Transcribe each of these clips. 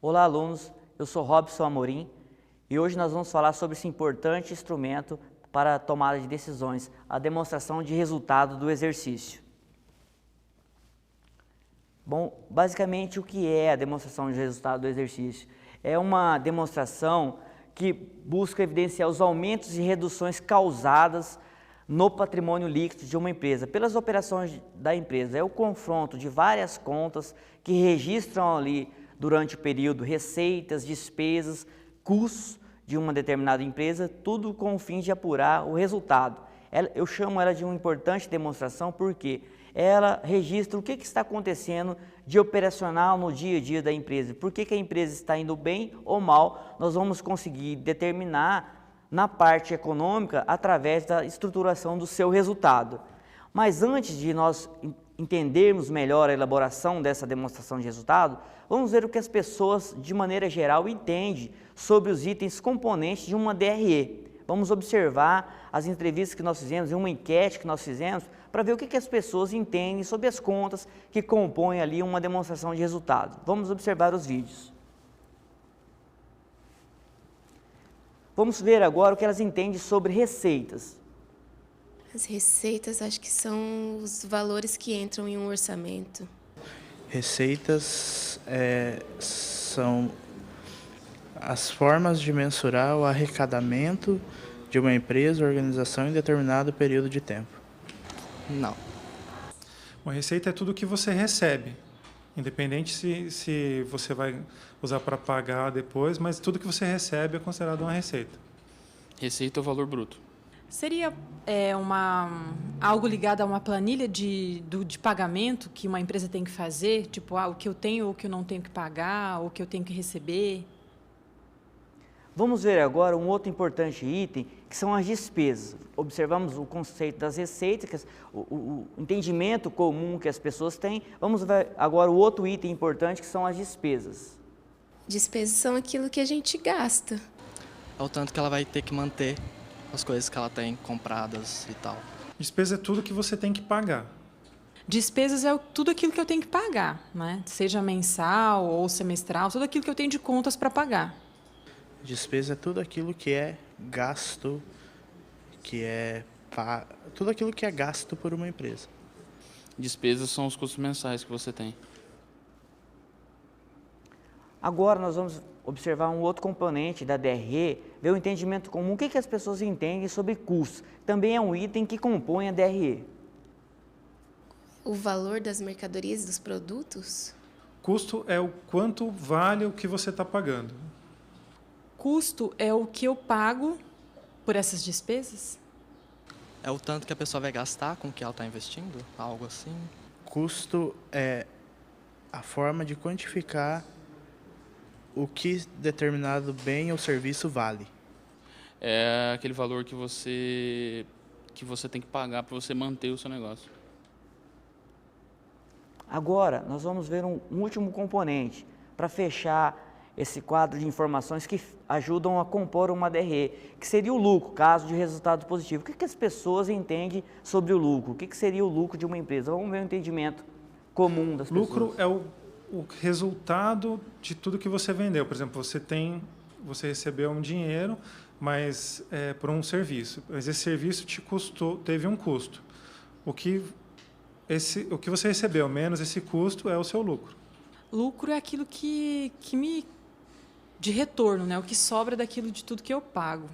Olá, alunos, eu sou Robson Amorim e hoje nós vamos falar sobre esse importante instrumento para a tomada de decisões, a demonstração de resultado do exercício. Bom, basicamente o que é a demonstração de resultado do exercício? É uma demonstração que busca evidenciar os aumentos e reduções causadas no patrimônio líquido de uma empresa, pelas operações da empresa. É o confronto de várias contas que registram ali durante o período receitas, despesas, custos de uma determinada empresa, tudo com o fim de apurar o resultado. Eu chamo ela de uma importante demonstração porque ela registra o que está acontecendo de operacional no dia a dia da empresa. Por que a empresa está indo bem ou mal, nós vamos conseguir determinar na parte econômica através da estruturação do seu resultado. Mas antes de nós entendermos melhor a elaboração dessa demonstração de resultado, vamos ver o que as pessoas, de maneira geral, entendem sobre os itens componentes de uma DRE. Vamos observar as entrevistas que nós fizemos, uma enquete que nós fizemos, para ver o que as pessoas entendem sobre as contas que compõem ali uma demonstração de resultado. Vamos observar os vídeos. Vamos ver agora o que elas entendem sobre receitas. As receitas acho que são os valores que entram em um orçamento. Receitas são as formas de mensurar o arrecadamento de uma empresa ou organização em determinado período de tempo. Não. Uma receita é tudo que você recebe, independente se você vai usar para pagar depois, mas tudo que você recebe é considerado uma receita. Receita é o valor bruto. Seria algo ligado a uma planilha de pagamento que uma empresa tem que fazer? Tipo, o que eu tenho ou o que eu não tenho que pagar, ou o que eu tenho que receber? Vamos ver agora um outro importante item, que são as despesas. Observamos o conceito das receitas, o entendimento comum que as pessoas têm. Vamos ver agora o outro item importante, que são as despesas. Despesas são aquilo que a gente gasta. É o tanto que ela vai ter que manter as coisas que ela tem compradas e tal. Despesa é tudo que você tem que pagar. Despesas é tudo aquilo que eu tenho que pagar, né? Seja mensal ou semestral, tudo aquilo que eu tenho de contas para pagar. Despesa é tudo aquilo que é gasto, tudo aquilo que é gasto por uma empresa. Despesas são os custos mensais que você tem. Agora nós vamos observar um outro componente da DRE, ver o entendimento comum, o que as pessoas entendem sobre custos. Também é um item que compõe a DRE. O valor das mercadorias e dos produtos? Custo é o quanto vale o que você está pagando. Custo é o que eu pago por essas despesas? É o tanto que a pessoa vai gastar com o que ela está investindo? Algo assim? Custo é a forma de quantificar o que determinado bem ou serviço vale. É aquele valor que você tem que pagar para você manter o seu negócio. Agora, nós vamos ver um último componente para fechar esse quadro de informações que ajudam a compor uma DRE, que seria o lucro, caso de resultado positivo. O que as pessoas entendem sobre o lucro? O que seria o lucro de uma empresa? Vamos ver o entendimento comum das pessoas. Lucro é o resultado de tudo que você vendeu. Por exemplo, você recebeu um dinheiro, mas por um serviço. Mas esse serviço teve um custo. O que você recebeu menos esse custo é o seu lucro. Lucro é aquilo de retorno, né? O que sobra daquilo de tudo que eu pago.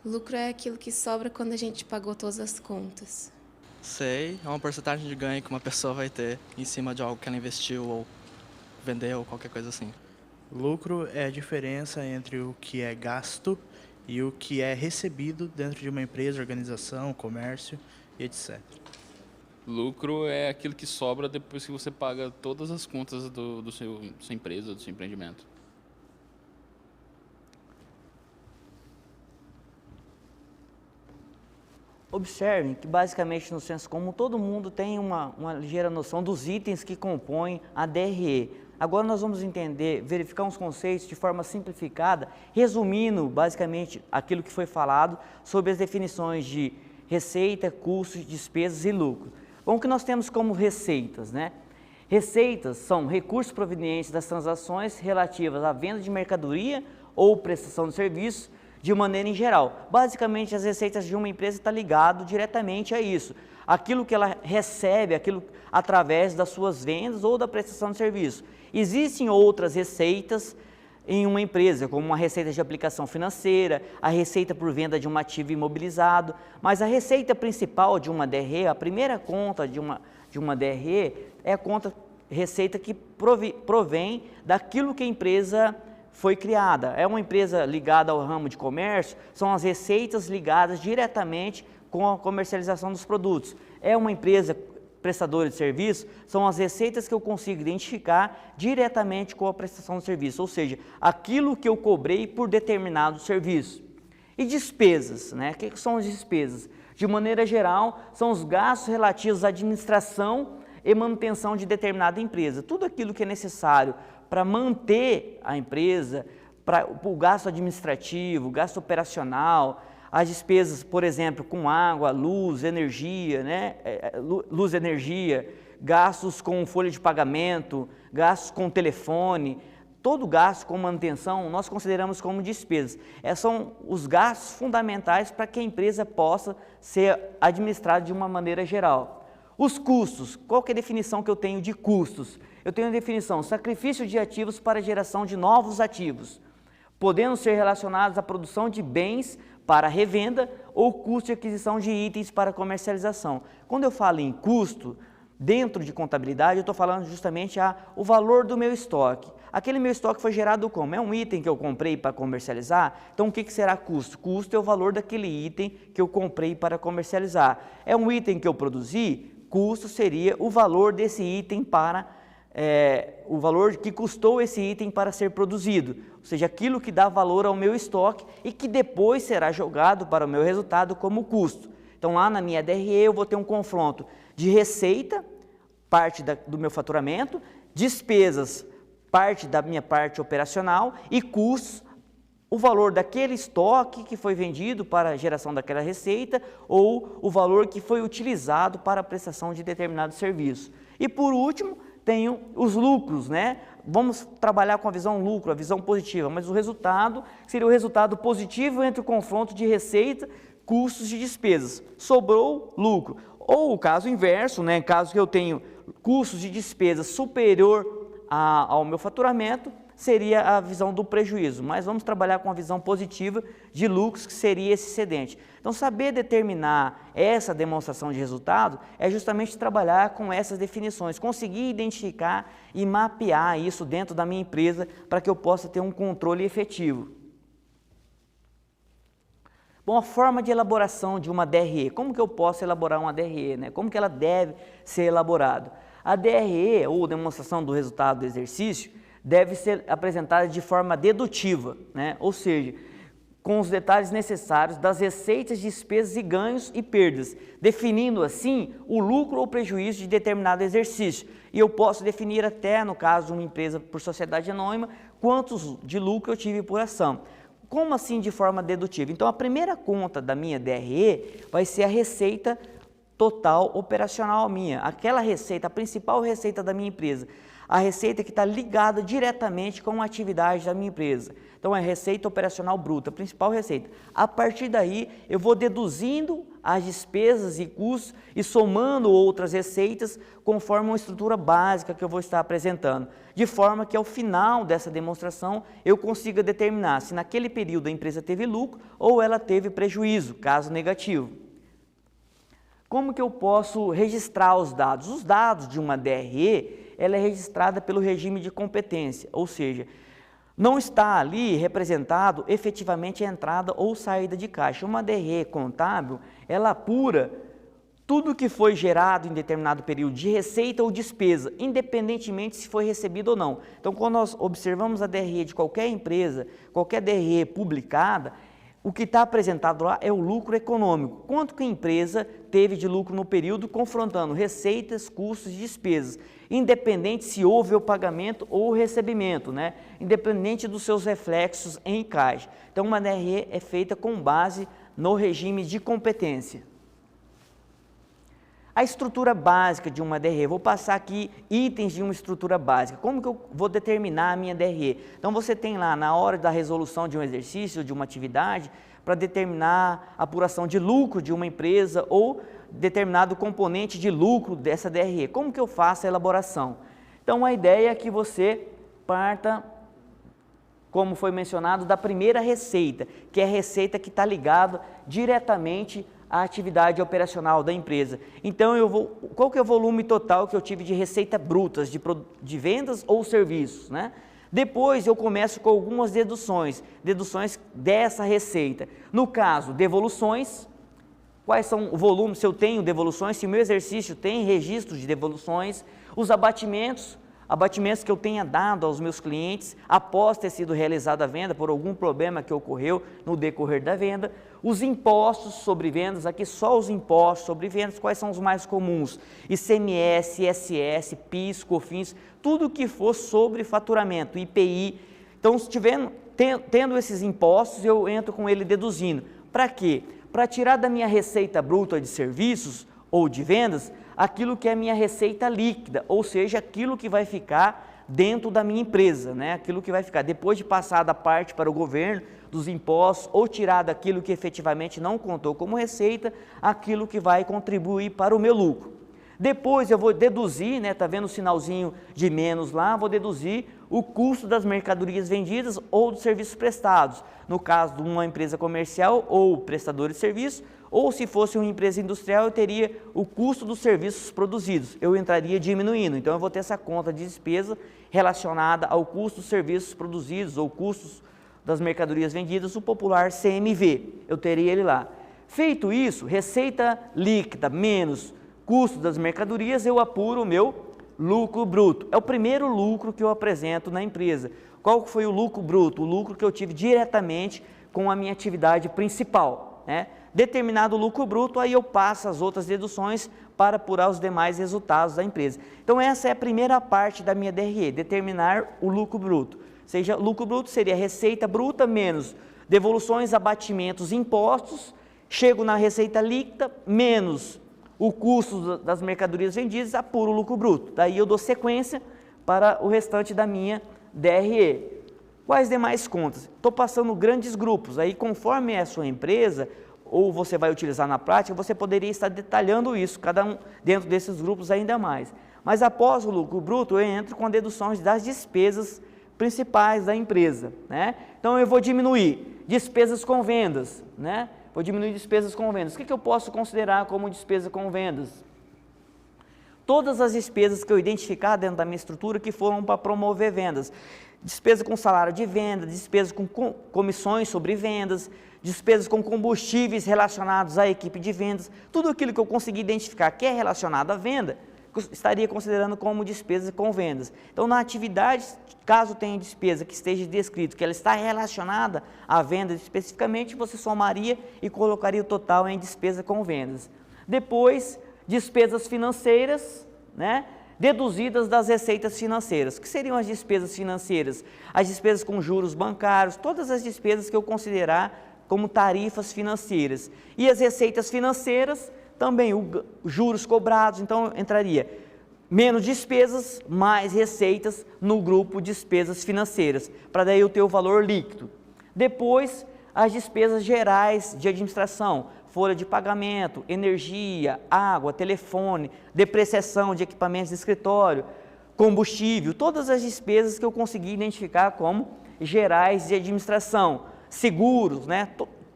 Lucro é aquilo que sobra quando a gente pagou todas as contas. Sei, é uma porcentagem de ganho que uma pessoa vai ter em cima de algo que ela investiu ou vendeu ou qualquer coisa assim. Lucro é a diferença entre o que é gasto e o que é recebido dentro de uma empresa, organização, comércio e etc. Lucro é aquilo que sobra depois que você paga todas as contas da sua empresa, do seu empreendimento. Observem que, basicamente, no senso comum, todo mundo tem uma ligeira noção dos itens que compõem a DRE. Agora nós vamos verificar uns conceitos de forma simplificada, resumindo, basicamente, aquilo que foi falado sobre as definições de receita, custos, despesas e lucro. Bom, o que nós temos como receitas, né? Receitas são recursos provenientes das transações relativas à venda de mercadoria ou prestação de serviço de maneira em geral. Basicamente, as receitas de uma empresa estão ligadas diretamente a isso. Aquilo que ela recebe, aquilo através das suas vendas ou da prestação de serviço. Existem outras receitas em uma empresa, como uma receita de aplicação financeira, a receita por venda de um ativo imobilizado, mas a receita principal de uma DRE, a primeira conta de uma DRE, é a receita que provém daquilo que a empresa foi criada. É uma empresa ligada ao ramo de comércio, são as receitas ligadas diretamente com a comercialização dos produtos. É uma empresa prestadora de serviço, são as receitas que eu consigo identificar diretamente com a prestação de serviço, ou seja, aquilo que eu cobrei por determinado serviço. E despesas, né? O que são as despesas? De maneira geral, são os gastos relativos à administração e manutenção de determinada empresa. Tudo aquilo que é necessário para manter a empresa, para o gasto administrativo, gasto operacional, as despesas, por exemplo, com água, luz, energia, né? Luz, energia, gastos com folha de pagamento, gastos com telefone, todo gasto com manutenção nós consideramos como despesas. Esses são os gastos fundamentais para que a empresa possa ser administrada de uma maneira geral. Os custos, qual que é a definição que eu tenho de custos? Eu tenho a definição, sacrifício de ativos para a geração de novos ativos, podendo ser relacionados à produção de bens para revenda ou custo de aquisição de itens para comercialização. Quando eu falo em custo, dentro de contabilidade, eu estou falando justamente o valor do meu estoque. Aquele meu estoque foi gerado como? É um item que eu comprei para comercializar, então o que será custo? Custo é o valor daquele item que eu comprei para comercializar. É um item que eu produzi, custo seria o valor desse item o valor que custou esse item para ser produzido, ou seja, aquilo que dá valor ao meu estoque e que depois será jogado para o meu resultado como custo. Então lá na minha DRE eu vou ter um confronto de receita, parte do meu faturamento, despesas, parte da minha parte operacional e custos, o valor daquele estoque que foi vendido para a geração daquela receita ou o valor que foi utilizado para a prestação de determinado serviço. E por último, tenho os lucros, né? Vamos trabalhar com a visão lucro, a visão positiva, mas o resultado seria o resultado positivo entre o confronto de receita, custos e despesas. Sobrou lucro. Ou o caso inverso, né? Caso que eu tenho custos de despesas superior ao meu faturamento, seria a visão do prejuízo, mas vamos trabalhar com a visão positiva de lucros, que seria esse excedente. Então, saber determinar essa demonstração de resultado é justamente trabalhar com essas definições, conseguir identificar e mapear isso dentro da minha empresa para que eu possa ter um controle efetivo. Bom, a forma de elaboração de uma DRE, como que eu posso elaborar uma DRE, né? Como que ela deve ser elaborada? A DRE, ou demonstração do resultado do exercício, deve ser apresentada de forma dedutiva, né? Ou seja, com os detalhes necessários das receitas, despesas e ganhos e perdas, definindo assim o lucro ou prejuízo de determinado exercício. E eu posso definir até, no caso de uma empresa por sociedade anônima, quantos de lucro eu tive por ação. Como assim de forma dedutiva? Então a primeira conta da minha DRE vai ser a receita total operacional minha, aquela receita, a principal receita da minha empresa. A receita que está ligada diretamente com a atividade da minha empresa. Então, é a receita operacional bruta, a principal receita. A partir daí, eu vou deduzindo as despesas e custos e somando outras receitas conforme uma estrutura básica que eu vou estar apresentando. De forma que, ao final dessa demonstração, eu consiga determinar se naquele período a empresa teve lucro ou ela teve prejuízo, caso negativo. Como que eu posso registrar os dados? Os dados de uma DRE, ela é registrada pelo regime de competência, ou seja, não está ali representado efetivamente a entrada ou saída de caixa. Uma DRE contábil, ela apura tudo que foi gerado em determinado período de receita ou despesa, independentemente se foi recebido ou não. Então, quando nós observamos a DRE de qualquer empresa, qualquer DRE publicada, o que está apresentado lá é o lucro econômico. Quanto que a empresa teve de lucro no período, confrontando receitas, custos e despesas, independente se houve o pagamento ou o recebimento, né? Independente dos seus reflexos em caixa. Então, uma DRE é feita com base no regime de competência. A estrutura básica de uma DRE, vou passar aqui itens de uma estrutura básica. Como que eu vou determinar a minha DRE? Então você tem lá, na hora da resolução de um exercício, de uma atividade, para determinar a apuração de lucro de uma empresa ou determinado componente de lucro dessa DRE. Como que eu faço a elaboração? Então a ideia é que você parta, como foi mencionado, da primeira receita, que é a receita que está ligada diretamente à atividade operacional da empresa. Então, qual que é o volume total que eu tive de receita brutas, de vendas ou serviços, né? Depois eu começo com algumas deduções dessa receita. No caso, devoluções, quais são o volume, se eu tenho devoluções, se o meu exercício tem registro de devoluções, os abatimentos que eu tenha dado aos meus clientes após ter sido realizada a venda por algum problema que ocorreu no decorrer da venda, os impostos sobre vendas, aqui só os impostos sobre vendas, quais são os mais comuns? ICMS, ISS, PIS, COFINS, tudo que for sobre faturamento, IPI. Então, tendo esses impostos, eu entro com ele deduzindo. Para quê? Para tirar da minha receita bruta de serviços ou de vendas, aquilo que é minha receita líquida, ou seja, aquilo que vai ficar dentro da minha empresa, né? Aquilo que vai ficar, depois de passar da parte para o governo, dos impostos, ou tirar daquilo que efetivamente não contou como receita, aquilo que vai contribuir para o meu lucro. Depois eu vou deduzir, né? Tá vendo o sinalzinho de menos lá? Vou deduzir o custo das mercadorias vendidas ou dos serviços prestados. No caso de uma empresa comercial ou prestador de serviço, ou se fosse uma empresa industrial, eu teria o custo dos serviços produzidos, eu entraria diminuindo. Então, eu vou ter essa conta de despesa relacionada ao custo dos serviços produzidos ou custos das mercadorias vendidas, o popular CMV, eu teria ele lá. Feito isso, receita líquida menos custo das mercadorias, eu apuro o meu lucro bruto. É o primeiro lucro que eu apresento na empresa. Qual foi o lucro bruto? O lucro que eu tive diretamente com a minha atividade principal, né? Determinado o lucro bruto, aí eu passo as outras deduções para apurar os demais resultados da empresa. Então, essa é a primeira parte da minha DRE, determinar o lucro bruto. Ou seja, lucro bruto seria receita bruta menos devoluções, abatimentos, impostos, chego na receita líquida, menos o custo das mercadorias vendidas, apuro o lucro bruto. Daí eu dou sequência para o restante da minha DRE. Quais demais contas? Estou passando grandes grupos, aí conforme é a sua empresa, ou você vai utilizar na prática, você poderia estar detalhando isso, cada um dentro desses grupos ainda mais. Mas após o lucro bruto, eu entro com a dedução das despesas principais da empresa, né? Então, eu vou diminuir despesas com vendas, né? Vou diminuir despesas com vendas. O que eu posso considerar como despesa com vendas? Todas as despesas que eu identificar dentro da minha estrutura que foram para promover vendas. Despesa com salário de venda, despesa com comissões sobre vendas, despesas com combustíveis relacionados à equipe de vendas, tudo aquilo que eu consegui identificar que é relacionado à venda, estaria considerando como despesa com vendas. Então, na atividade, caso tenha despesa que esteja descrito que ela está relacionada à venda especificamente, você somaria e colocaria o total em despesa com vendas. Depois, despesas financeiras, né? Deduzidas das receitas financeiras. O que seriam as despesas financeiras? As despesas com juros bancários, todas as despesas que eu considerar como tarifas financeiras. E as receitas financeiras, também os juros cobrados, então entraria menos despesas, mais receitas no grupo despesas financeiras, para daí eu ter o valor líquido. Depois, as despesas gerais de administração, folha de pagamento, energia, água, telefone, depreciação de equipamentos de escritório, combustível, todas as despesas que eu consegui identificar como gerais de administração, seguros, né?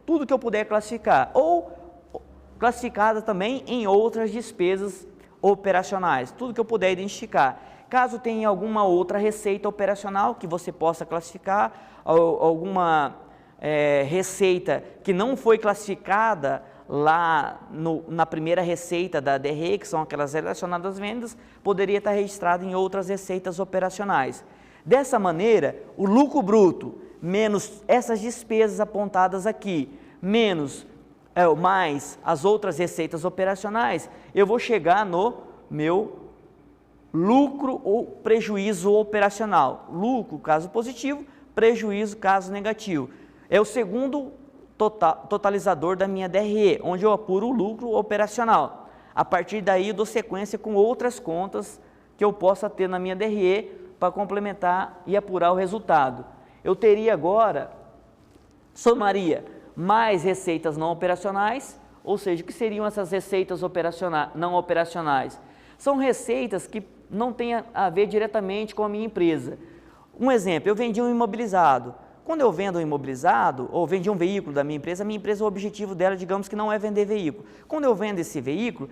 Tudo que eu puder classificar, ou classificada também em outras despesas operacionais, tudo que eu puder identificar. Caso tenha alguma outra receita operacional que você possa classificar, alguma receita que não foi classificada lá na primeira receita da DRE, que são aquelas relacionadas às vendas, poderia estar registrado em outras receitas operacionais. Dessa maneira, o lucro bruto, menos essas despesas apontadas aqui, menos mais as outras receitas operacionais, eu vou chegar no meu lucro ou prejuízo operacional. Lucro, caso positivo, prejuízo, caso negativo. É o segundo totalizador da minha DRE, onde eu apuro o lucro operacional. A partir daí eu dou sequência com outras contas que eu possa ter na minha DRE para complementar e apurar o resultado. Eu teria agora, somaria mais receitas não operacionais, ou seja, o que seriam essas receitas não operacionais? São receitas que não têm a ver diretamente com a minha empresa. Um exemplo, eu vendi um imobilizado. Quando eu vendo um imobilizado, ou vendi um veículo da minha empresa, o objetivo dela, digamos que não é vender veículo. Quando eu vendo esse veículo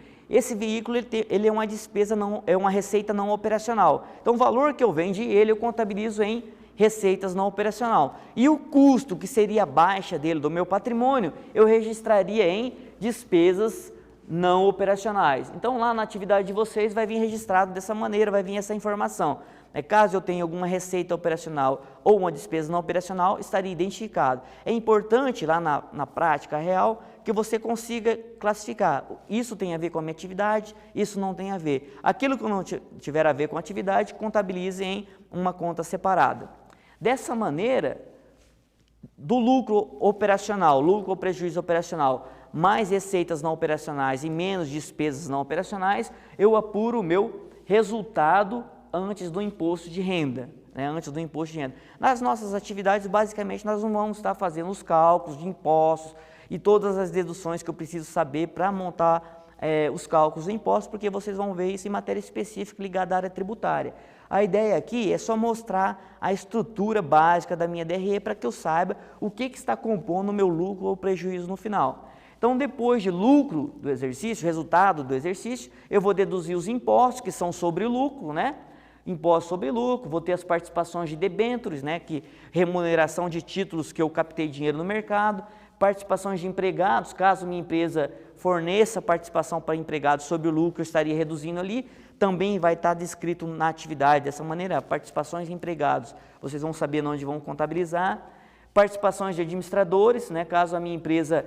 ele é uma despesa, é uma receita não operacional. Então, o valor que eu vendi eu contabilizo em receitas não operacional. E o custo, que seria a baixa dele do meu patrimônio, eu registraria em despesas não operacionais. Então, lá na atividade de vocês vai vir registrado dessa maneira, vai vir essa informação. Caso eu tenha alguma receita operacional ou uma despesa não operacional, estaria identificado. É importante lá na prática real que você consiga classificar. Isso tem a ver com a minha atividade, isso não tem a ver. Aquilo que não tiver a ver com a atividade, contabilize em uma conta separada. Dessa maneira, do lucro operacional, lucro ou prejuízo operacional, mais receitas não operacionais e menos despesas não operacionais, eu apuro o meu resultado antes do imposto de renda, antes do imposto de renda. Nas nossas atividades, basicamente, nós não vamos estar fazendo os cálculos de impostos e todas as deduções que eu preciso saber para montar os cálculos de impostos, porque vocês vão ver isso em matéria específica ligada à área tributária. A ideia aqui é só mostrar a estrutura básica da minha DRE para que eu saiba o que está compondo o meu lucro ou prejuízo no final. Então, depois de lucro do exercício, resultado do exercício, eu vou deduzir os impostos que são sobre o lucro, Imposto sobre lucro, vou ter as participações de debêntures, que remuneração de títulos que eu captei dinheiro no mercado, participações de empregados, caso minha empresa forneça participação para empregados sobre o lucro, eu estaria reduzindo ali, também vai estar descrito na atividade dessa maneira, participações de empregados, vocês vão saber onde vão contabilizar, participações de administradores, caso a minha empresa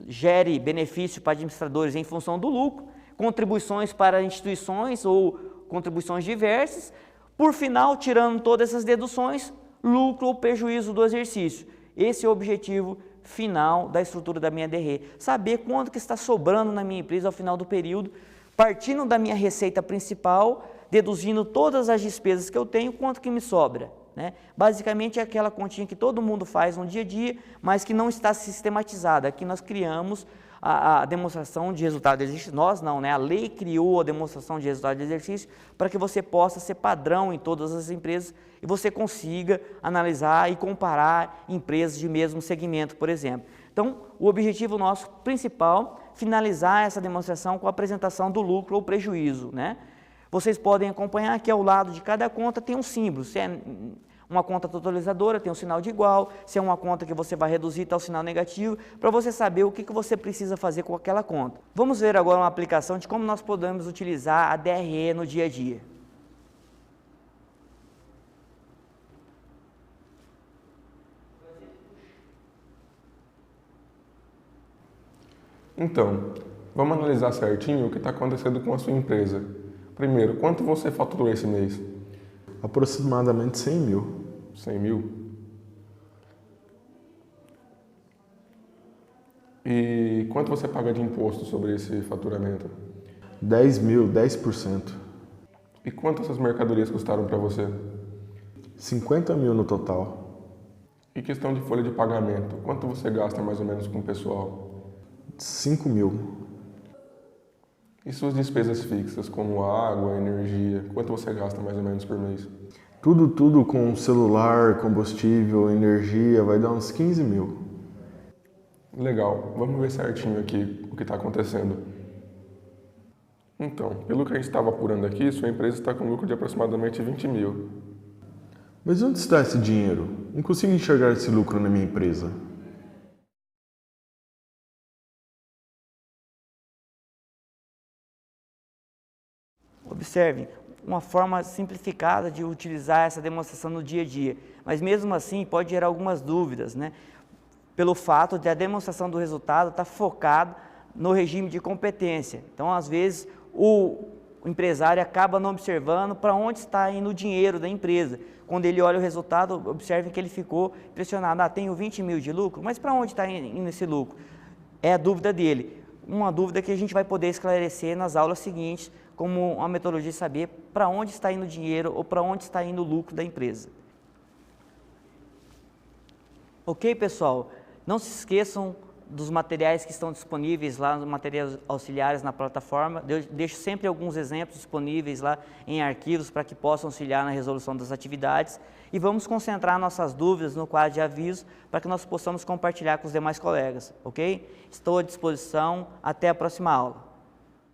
gere benefício para administradores em função do lucro, contribuições para instituições ou contribuições diversas, por final, tirando todas essas deduções, lucro ou prejuízo do exercício. Esse é o objetivo final da estrutura da minha DRE, saber quanto que está sobrando na minha empresa ao final do período, partindo da minha receita principal, deduzindo todas as despesas que eu tenho, quanto que me sobra. Basicamente é aquela continha que todo mundo faz no dia a dia, mas que não está sistematizada. Aqui nós criamos a demonstração de resultado de exercício, nós não, a lei criou a demonstração de resultado de exercício para que você possa ser padrão em todas as empresas e você consiga analisar e comparar empresas de mesmo segmento, por exemplo. Então, o objetivo nosso principal, finalizar essa demonstração com a apresentação do lucro ou prejuízo, Vocês podem acompanhar que ao lado de cada conta tem um símbolo, se é uma conta totalizadora, tem um sinal de igual, se é uma conta que você vai reduzir, está o sinal negativo, para você saber o que você precisa fazer com aquela conta. Vamos ver agora uma aplicação de como nós podemos utilizar a DRE no dia a dia. Então, vamos analisar certinho o que está acontecendo com a sua empresa. Primeiro, quanto você faturou esse mês? Aproximadamente 100 mil. 100 mil? E quanto você paga de imposto sobre esse faturamento? 10 mil, 10%. E quanto essas mercadorias custaram para você? 50 mil no total. E questão de folha de pagamento, quanto você gasta mais ou menos com o pessoal? 5 mil. E suas despesas fixas, como água, energia, quanto você gasta mais ou menos por mês? Tudo com celular, combustível, energia, vai dar uns 15 mil. Legal, vamos ver certinho aqui o que está acontecendo. Então, pelo que a gente estava apurando aqui, sua empresa está com lucro de aproximadamente 20 mil. Mas onde está esse dinheiro? Não consigo enxergar esse lucro na minha empresa. Observem, uma forma simplificada de utilizar essa demonstração no dia a dia, mas mesmo assim pode gerar algumas dúvidas, pelo fato de a demonstração do resultado estar focado no regime de competência. Então, às vezes, o empresário acaba não observando para onde está indo o dinheiro da empresa. Quando ele olha o resultado, observem que ele ficou impressionado. Tenho 20 mil de lucro, mas para onde está indo esse lucro? É a dúvida dele. uma dúvida que a gente vai poder esclarecer nas aulas seguintes, como uma metodologia de saber para onde está indo o dinheiro ou para onde está indo o lucro da empresa. Ok, pessoal? Não se esqueçam dos materiais que estão disponíveis lá, nos materiais auxiliares na plataforma. Eu deixo sempre alguns exemplos disponíveis lá em arquivos para que possam auxiliar na resolução das atividades. E vamos concentrar nossas dúvidas no quadro de aviso para que nós possamos compartilhar com os demais colegas, ok? Estou à disposição. Até a próxima aula.